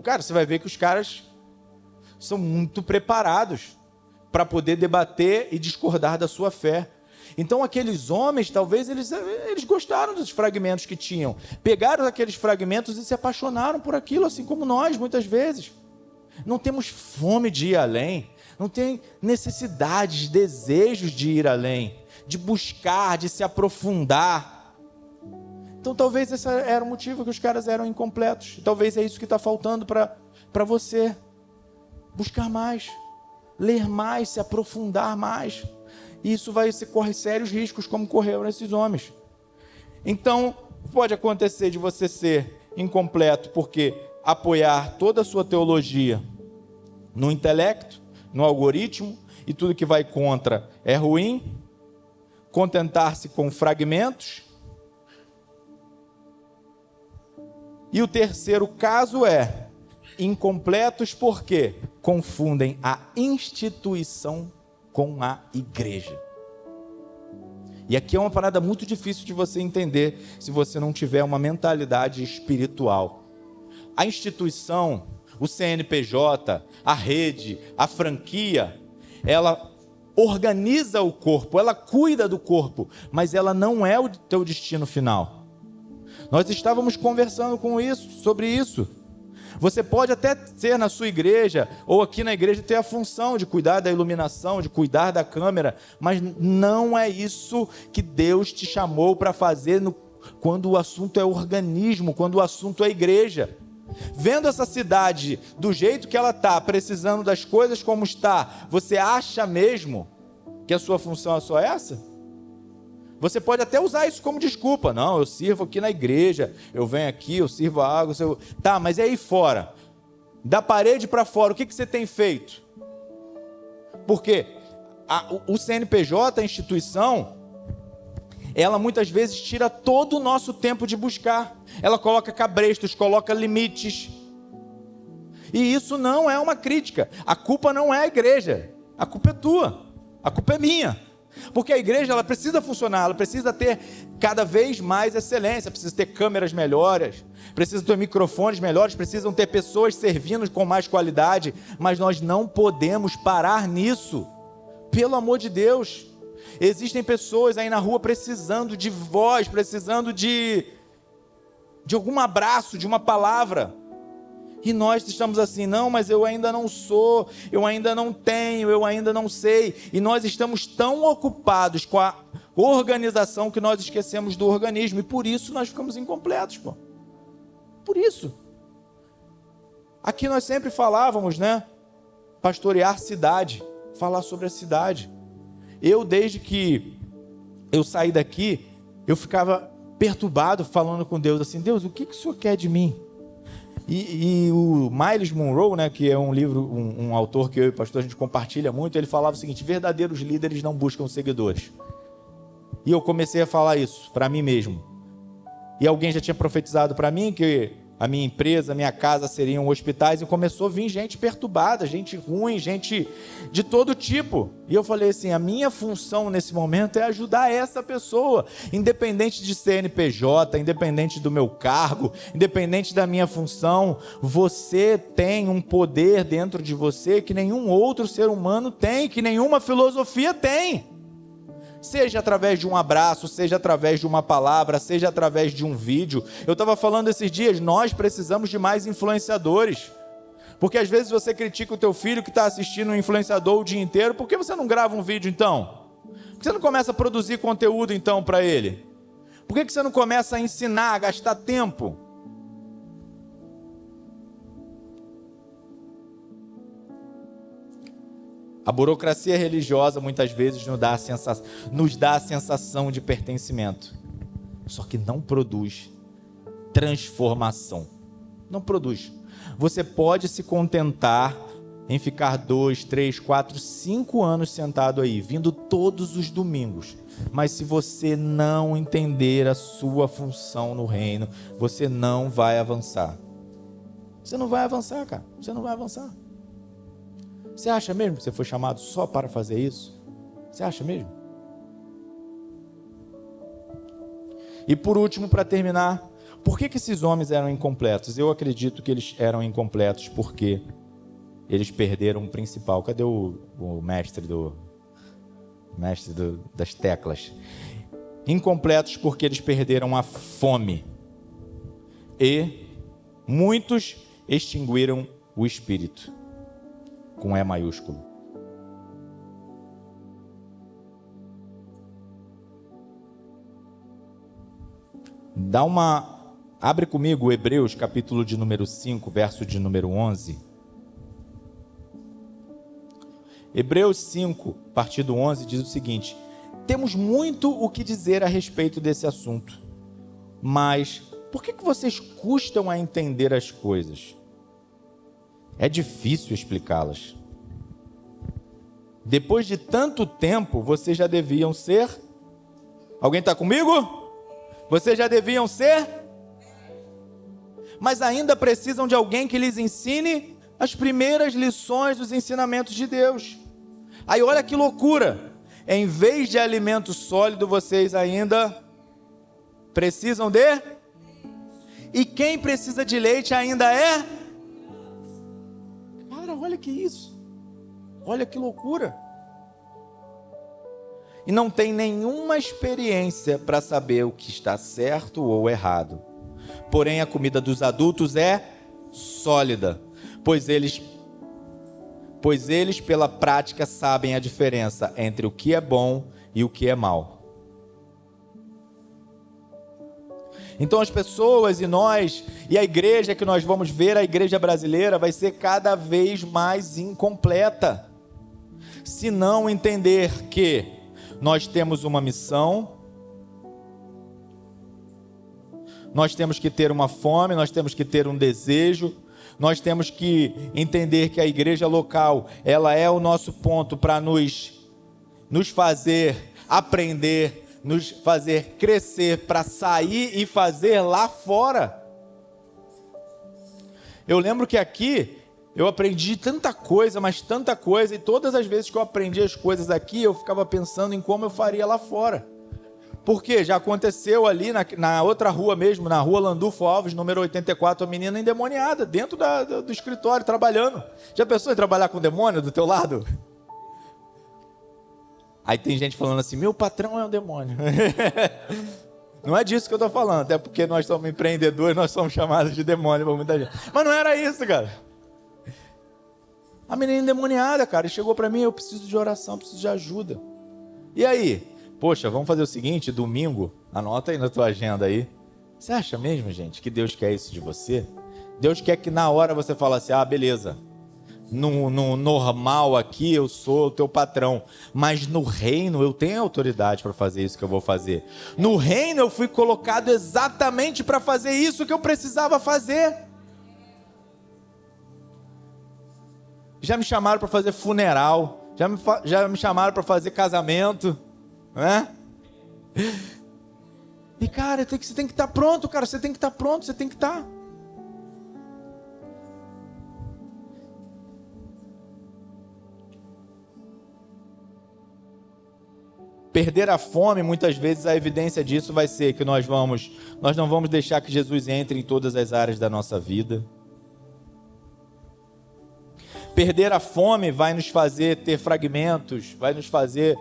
cara, você vai ver que os caras são muito preparados para poder debater e discordar da sua fé. Então aqueles homens, talvez eles gostaram dos fragmentos que tinham, pegaram aqueles fragmentos e se apaixonaram por aquilo, assim como nós, muitas vezes. Não temos fome de ir além, não tem necessidade, desejos de ir além, de buscar, de se aprofundar. Então talvez esse era o motivo que os caras eram incompletos. Talvez é isso que está faltando para você. Buscar mais, ler mais, se aprofundar mais. E isso corre sérios riscos, como correram esses homens. Então, Pode acontecer de você ser incompleto porque apoiar toda a sua teologia no intelecto, no algoritmo, e tudo que vai contra é ruim, contentar-se com fragmentos. E o terceiro caso é incompletos porque confundem a instituição com a igreja. E aqui é uma parada muito difícil de você entender se você não tiver uma mentalidade espiritual. A instituição, o CNPJ, a rede, a franquia, ela organiza o corpo, ela cuida do corpo, mas ela não é o teu destino final. Nós estávamos conversando sobre isso. Você pode até ser na sua igreja, ou aqui na igreja, ter a função de cuidar da iluminação, de cuidar da câmera, mas não é isso que Deus te chamou para fazer quando o assunto é organismo, quando o assunto é igreja. Vendo essa cidade do jeito que ela está, precisando das coisas como está, você acha mesmo que a sua função é só essa? Você pode até usar isso como desculpa. Não, eu sirvo aqui na igreja, eu venho aqui, eu sirvo a água. Tá, mas e aí fora? Da parede para fora, o que você tem feito? Porque o CNPJ, a instituição, ela muitas vezes tira todo o nosso tempo de buscar. Ela coloca cabrestos, coloca limites. E isso não é uma crítica. A culpa não é a igreja. A culpa é tua. A culpa é minha. Porque a igreja, ela precisa funcionar, ela precisa ter cada vez mais excelência, precisa ter câmeras melhores, precisa ter microfones melhores, precisam ter pessoas servindo com mais qualidade, mas nós não podemos parar nisso. Pelo amor de Deus. Existem pessoas aí na rua precisando de voz, precisando de algum abraço, de uma palavra. E nós estamos assim, não, mas eu ainda não sou, eu ainda não tenho, eu ainda não sei. E nós estamos tão ocupados com a organização que nós esquecemos do organismo. E por isso nós ficamos incompletos, pô. Por isso. Aqui nós sempre falávamos, né? Pastorear cidade, falar sobre a cidade. Eu, desde que eu saí daqui, eu ficava perturbado falando com Deus assim, Deus, o que o Senhor quer de mim? E o Myles Munroe, né, que é um livro, um autor que eu e o pastor a gente compartilha muito, ele falava o seguinte: verdadeiros líderes não buscam seguidores. E eu comecei a falar isso para mim mesmo. E alguém já tinha profetizado para mim que a minha empresa, a minha casa seriam hospitais, e começou a vir gente perturbada, gente ruim, gente de todo tipo. E eu falei assim, a minha função nesse momento é ajudar essa pessoa, independente de CNPJ, independente do meu cargo, independente da minha função. Você tem um poder dentro de você que nenhum outro ser humano tem, que nenhuma filosofia tem. Seja através de um abraço, seja através de uma palavra, seja através de um vídeo. Eu estava falando esses dias, nós precisamos de mais influenciadores. Porque às vezes você critica o teu filho que está assistindo um influenciador o dia inteiro. Por que você não grava um vídeo então? Por que você não começa a produzir conteúdo então para ele? Por que você não começa a ensinar, a gastar tempo? A burocracia religiosa muitas vezes nos dá a sensação de pertencimento, só que não produz transformação. Não produz. Você pode se contentar em ficar 2, 3, 4, 5 anos sentado aí, vindo todos os domingos, mas se você não entender a sua função no reino, você não vai avançar. Você não vai avançar, cara. Você não vai avançar. Você acha mesmo que você foi chamado só para fazer isso? Você acha mesmo? E por último, para terminar, por que esses homens eram incompletos? Eu acredito que eles eram incompletos porque eles perderam o principal. Cadê o mestre das teclas? Incompletos porque eles perderam a fome. E muitos extinguiram o espírito. Com E maiúsculo. Abre comigo Hebreus, capítulo de número 5, verso de número 11. Hebreus 5, a partir do 11, diz o seguinte: temos muito o que dizer a respeito desse assunto, Mas por que vocês custam a entender as coisas? É difícil explicá-las. Depois de tanto tempo, vocês já deviam ser... Alguém está comigo? Vocês já deviam ser... Mas ainda precisam de alguém que lhes ensine as primeiras lições dos ensinamentos de Deus. Aí olha que loucura. Em vez de alimento sólido, vocês ainda precisam de... E quem precisa de leite ainda é... Cara, olha que isso. Olha que loucura. E não tem nenhuma experiência para saber o que está certo ou errado. Porém, a comida dos adultos é sólida, pois eles pela prática sabem a diferença entre o que é bom e o que é mal. Então as pessoas e nós, e a igreja que nós vamos ver, a igreja brasileira, vai ser cada vez mais incompleta, se não entender que nós temos uma missão, nós temos que ter uma fome, nós temos que ter um desejo, nós temos que entender que a igreja local, ela é o nosso ponto para nos fazer aprender, nos fazer crescer, para sair e fazer lá fora. Eu lembro que aqui eu aprendi tanta coisa, mas tanta coisa, e todas as vezes que eu aprendi as coisas aqui, eu ficava pensando em como eu faria lá fora. Porque já aconteceu ali na outra rua mesmo, na rua Landulfo Alves, número 84, a menina endemoniada, dentro do escritório, trabalhando. Já pensou em trabalhar com demônio do teu lado? Aí tem gente falando assim, meu patrão é um demônio. Não é disso que eu estou falando, até porque nós somos empreendedores, nós somos chamados de demônio por muita gente. Mas não era isso, cara. A menina endemoniada, cara, e chegou para mim, eu preciso de oração, preciso de ajuda. E aí? Poxa, vamos fazer o seguinte, domingo, anota aí na tua agenda aí. Você acha mesmo, gente, que Deus quer isso de você? Deus quer que na hora você fale assim, beleza. No normal aqui eu sou o teu patrão, mas no reino eu tenho autoridade para fazer isso que eu vou fazer. No reino eu fui colocado exatamente para fazer isso que eu precisava fazer. Já me chamaram para fazer funeral, já me chamaram para fazer casamento, né? E cara, você tem que estar pronto, cara, você tem que estar pronto, você tem que estar. Perder a fome, muitas vezes a evidência disso vai ser que nós não vamos deixar que Jesus entre em todas as áreas da nossa vida. Perder a fome vai nos fazer ter fragmentos, vai nos fazer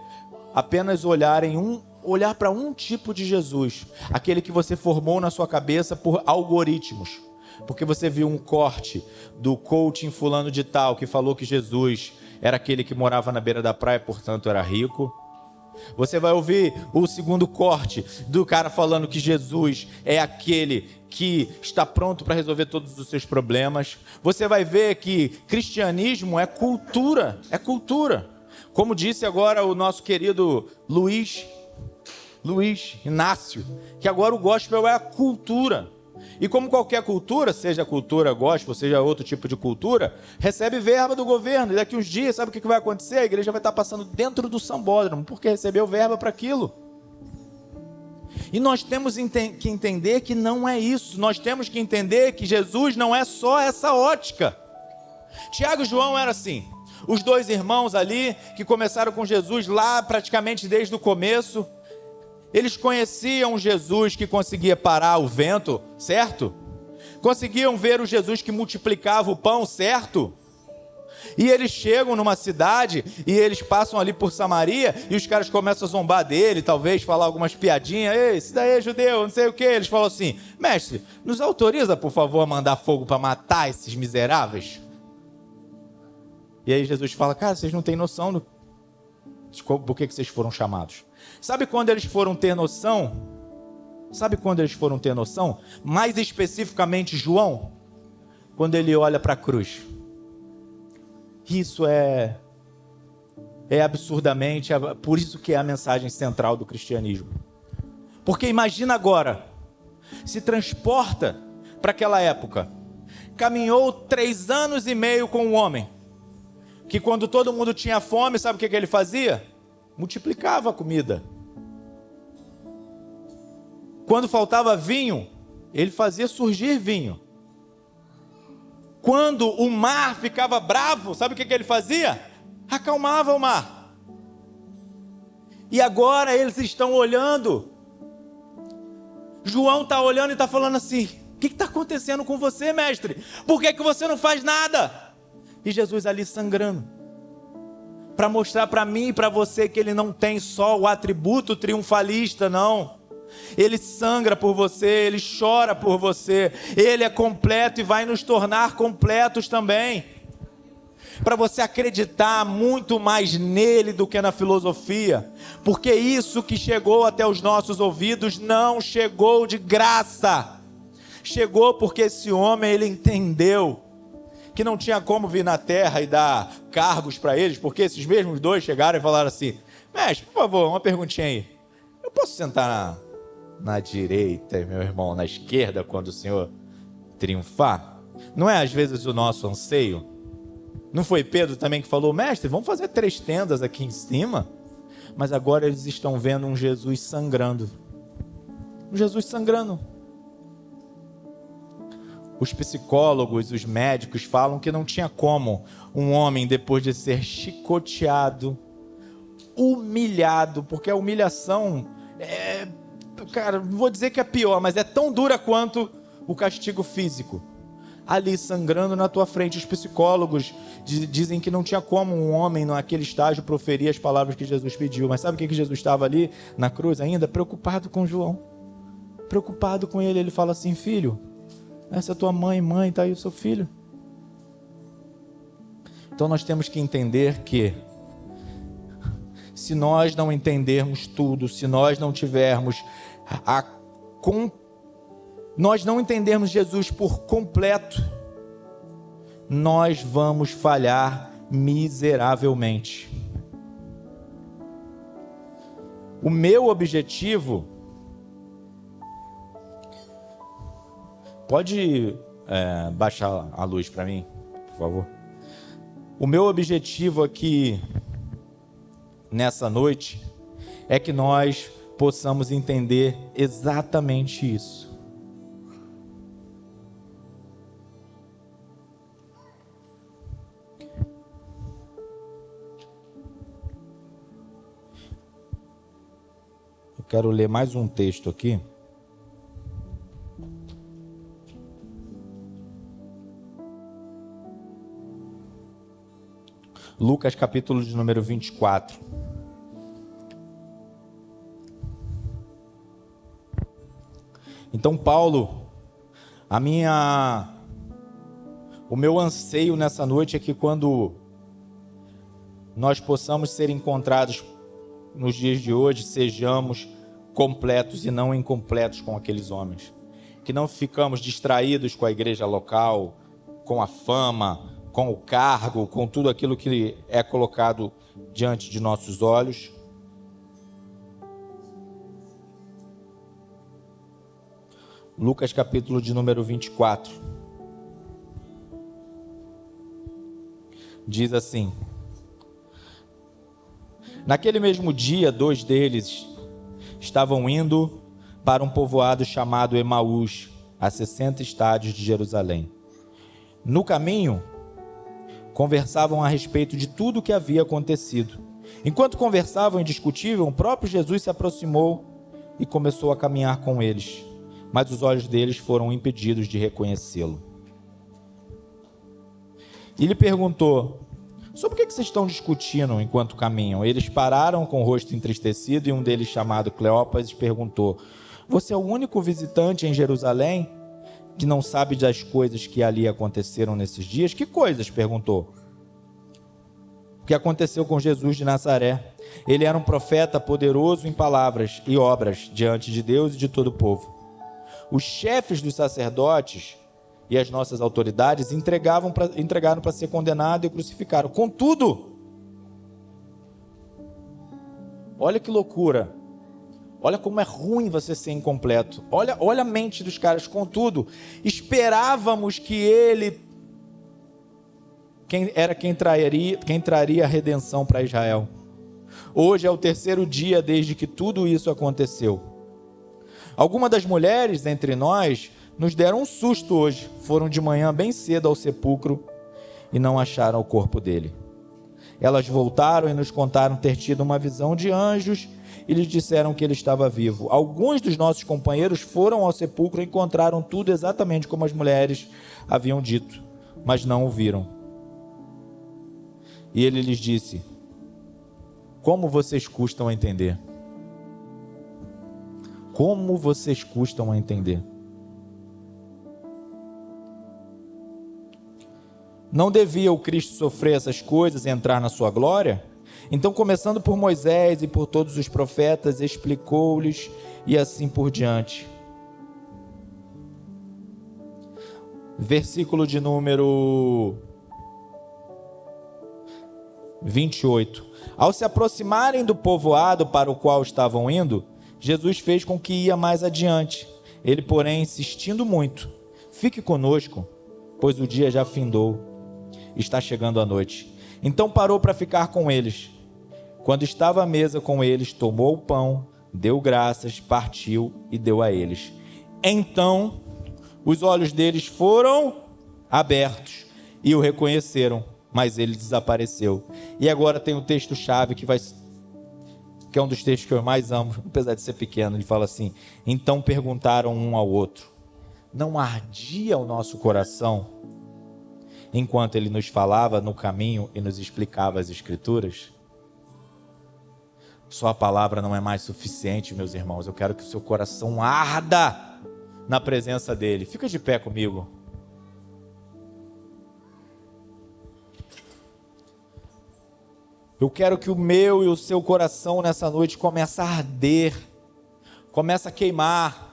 apenas olhar para um tipo de Jesus, aquele que você formou na sua cabeça por algoritmos, porque você viu um corte do coaching fulano de tal, que falou que Jesus era aquele que morava na beira da praia, portanto era rico. Você vai ouvir o segundo corte do cara falando que Jesus é aquele que está pronto para resolver todos os seus problemas. Você vai ver que cristianismo é cultura, Como disse agora o nosso querido Luiz Inácio, que agora o gospel é a cultura. E como qualquer cultura, seja cultura gospel, seja outro tipo de cultura, recebe verba do governo. E daqui uns dias, sabe o que vai acontecer? A igreja vai estar passando dentro do sambódromo, porque recebeu verba para aquilo. E nós temos que entender que não é isso. Nós temos que entender que Jesus não é só essa ótica. Tiago e João eram assim. Os dois irmãos ali, que começaram com Jesus lá praticamente desde o começo. Eles conheciam Jesus que conseguia parar o vento, certo? Conseguiam ver o Jesus que multiplicava o pão, certo? E eles chegam numa cidade e eles passam ali por Samaria e os caras começam a zombar dele, talvez falar algumas piadinhas. Ei, esse daí é judeu, não sei o que. Eles falam assim, mestre, nos autoriza por favor a mandar fogo para matar esses miseráveis? E aí Jesus fala, cara, vocês não têm noção por que vocês foram chamados. Sabe quando eles foram ter noção? Mais especificamente João, quando ele olha para a cruz. Isso é absurdamente, por isso que é a mensagem central do cristianismo. Porque imagina agora, se transporta para aquela época. Caminhou 3 anos e meio com um homem, que quando todo mundo tinha fome, sabe o que ele fazia? Multiplicava a comida. Quando faltava vinho, ele fazia surgir vinho. Quando o mar ficava bravo, sabe o que ele fazia? Acalmava o mar. E agora eles estão olhando. João está olhando e está falando assim: o que está acontecendo com você, mestre? Por que você não faz nada? E Jesus ali sangrando, para mostrar para mim e para você que ele não tem só o atributo triunfalista, não. Ele sangra por você, ele chora por você, ele é completo e vai nos tornar completos também. Para você acreditar muito mais nele do que na filosofia, porque isso que chegou até os nossos ouvidos não chegou de graça, chegou porque esse homem, ele entendeu que não tinha como vir na terra e dar cargos para eles, porque esses mesmos dois chegaram e falaram assim: mestre, por favor, uma perguntinha aí, eu posso sentar na direita, meu irmão, na esquerda, quando o Senhor triunfar? Não é às vezes o nosso anseio? Não foi Pedro também que falou: mestre, vamos fazer 3 tendas aqui em cima? Mas agora eles estão vendo um Jesus sangrando. Um Jesus sangrando. Os psicólogos, os médicos falam que não tinha como um homem, depois de ser chicoteado, humilhado, porque a humilhação cara, não vou dizer que é pior, mas é tão dura quanto o castigo físico. Ali sangrando na tua frente, os psicólogos dizem que não tinha como um homem naquele estágio proferir as palavras que Jesus pediu. Mas sabe o que Jesus estava ali na cruz ainda? Preocupado com João, preocupado com ele. Ele fala assim: filho, essa é tua mãe, está aí o seu filho. Então nós temos que entender que, se nós não entendermos tudo, se nós não tivermos nós não entendermos Jesus por completo, nós vamos falhar miseravelmente. O meu objetivo, pode baixar a luz para mim, por favor. O meu objetivo aqui nessa noite é que nós possamos entender exatamente isso. Eu quero ler mais um texto aqui. Lucas capítulo de número 24. Então, Paulo, o meu anseio nessa noite é que quando nós possamos ser encontrados nos dias de hoje, sejamos completos e não incompletos com aqueles homens. Que não ficamos distraídos com a igreja local, com a fama, com o cargo, com tudo aquilo que é colocado diante de nossos olhos. Lucas capítulo de número 24. Diz assim: naquele mesmo dia, 2 deles estavam indo para um povoado chamado Emaús, a 60 estádios de Jerusalém. No caminho, conversavam a respeito de tudo o que havia acontecido. Enquanto conversavam e discutiam, o próprio Jesus se aproximou e começou a caminhar com eles. Mas os olhos deles foram impedidos de reconhecê-lo. E lhe perguntou: sobre o que vocês estão discutindo enquanto caminham? Eles pararam com o rosto entristecido e um deles, chamado Cleopas, perguntou: você é o único visitante em Jerusalém que não sabe das coisas que ali aconteceram nesses dias? Que coisas? Perguntou. O que aconteceu com Jesus de Nazaré? Ele era um profeta poderoso em palavras e obras diante de Deus e de todo o povo. Os chefes dos sacerdotes e as nossas autoridades entregaram para ser condenado e crucificaram. Contudo, olha que loucura, Olha como é ruim você ser incompleto. Olha a mente dos caras. Contudo, esperávamos que ele quem traria a redenção para Israel. Hoje é o terceiro dia desde que tudo isso aconteceu. Algumas das mulheres entre nós nos deram um susto hoje. Foram de manhã bem cedo ao sepulcro e não acharam o corpo dele. Elas voltaram e nos contaram ter tido uma visão de anjos e lhes disseram que ele estava vivo. Alguns dos nossos companheiros foram ao sepulcro e encontraram tudo exatamente como as mulheres haviam dito, mas não o viram. E ele lhes disse: como vocês custam a entender? Como vocês custam a entender? Não devia o Cristo sofrer essas coisas e entrar na sua glória? Então, começando por Moisés e por todos os profetas, explicou-lhes e assim por diante. Versículo de número 28. Ao se aproximarem do povoado para o qual estavam indo, Jesus fez com que ia mais adiante. Ele, porém, insistindo muito: fique conosco, pois o dia já findou. Está chegando a noite. Então parou para ficar com eles. Quando estava à mesa com eles, tomou o pão, deu graças, partiu e deu a eles. Então os olhos deles foram abertos e o reconheceram, mas ele desapareceu. E agora tem um texto-chave que é um dos textos que eu mais amo, apesar de ser pequeno. Ele fala assim: então perguntaram um ao outro: não ardia o nosso coração enquanto ele nos falava no caminho e nos explicava as Escrituras? Só a palavra não é mais suficiente, meus irmãos. Eu quero que o seu coração arda na presença dele. Fica de pé comigo. Eu quero que o meu e o seu coração nessa noite comece a arder, comece a queimar.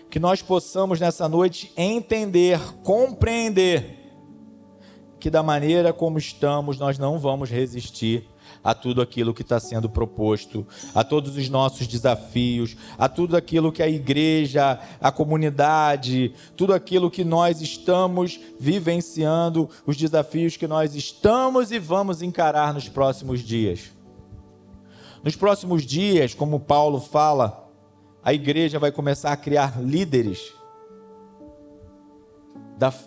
Que nós possamos nessa noite entender, compreender que da maneira como estamos, nós não vamos resistir a tudo aquilo que está sendo proposto, a todos os nossos desafios, a tudo aquilo que a igreja, a comunidade, tudo aquilo que nós estamos vivenciando, os desafios que nós estamos e vamos encarar nos próximos dias. Nos próximos dias, como Paulo fala, a igreja vai começar a criar líderes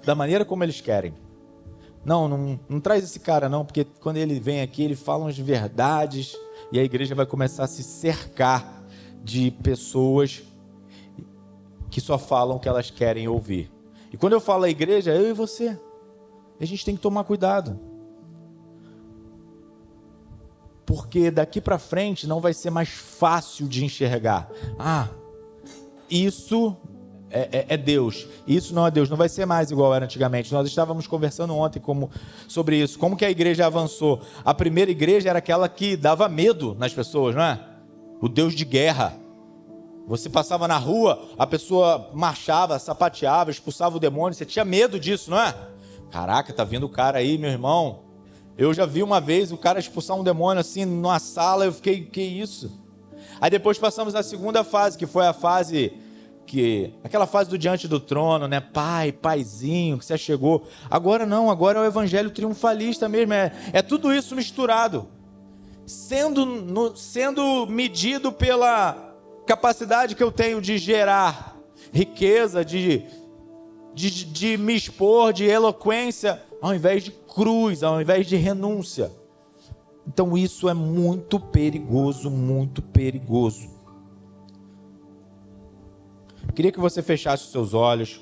da maneira como eles querem. Não traz esse cara não, porque quando ele vem aqui, ele fala as verdades e a igreja vai começar a se cercar de pessoas que só falam o que elas querem ouvir. E quando eu falo a igreja, eu e você, a gente tem que tomar cuidado. Porque daqui para frente não vai ser mais fácil de enxergar. Isso é Deus, isso não é Deus. Não vai ser mais igual era antigamente. Nós estávamos conversando ontem sobre isso. Como que a igreja avançou? A primeira igreja era aquela que dava medo nas pessoas, não é? O Deus de guerra. Você passava na rua, a pessoa marchava, sapateava, expulsava o demônio. Você tinha medo disso, não é? Caraca, tá vindo o cara aí, meu irmão. Eu já vi uma vez o cara expulsar um demônio assim numa sala, eu fiquei, que isso? Aí depois passamos na segunda fase, que foi a fase aquela fase do diante do trono, né? Paizinho, que você chegou. Agora não, agora é o evangelho triunfalista mesmo, é tudo isso misturado. Sendo medido pela capacidade que eu tenho de gerar riqueza, de me expor, de eloquência, ao invés de cruz, ao invés de renúncia. Então isso é muito perigoso, muito perigoso. Queria que você fechasse os seus olhos.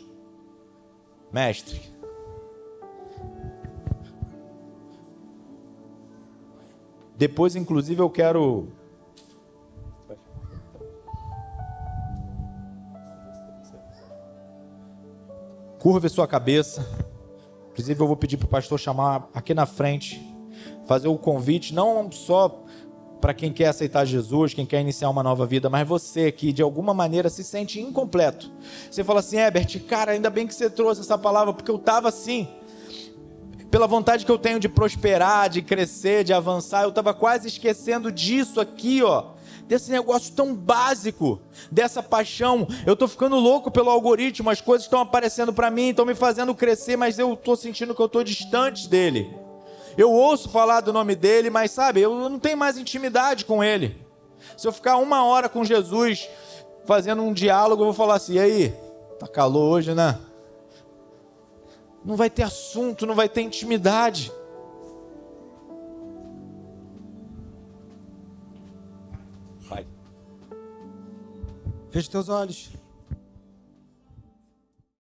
Mestre, depois inclusive eu quero curve sua cabeça. Inclusive eu vou pedir para o pastor chamar aqui na frente, fazer o convite, não só para quem quer aceitar Jesus, quem quer iniciar uma nova vida, mas você que de alguma maneira se sente incompleto. Você fala assim: Herbert, cara, ainda bem que você trouxe essa palavra, porque eu estava assim, pela vontade que eu tenho de prosperar, de crescer, de avançar, eu estava quase esquecendo disso aqui, ó, desse negócio tão básico, dessa paixão. Eu estou ficando louco pelo algoritmo, as coisas estão aparecendo para mim, estão me fazendo crescer, mas eu estou sentindo que eu estou distante dele. Eu ouço falar do nome dele, mas sabe, eu não tenho mais intimidade com ele. Se eu ficar 1 hora com Jesus, fazendo um diálogo, eu vou falar assim: e aí, tá calor hoje, né? Não vai ter assunto, não vai ter intimidade. Feche teus olhos.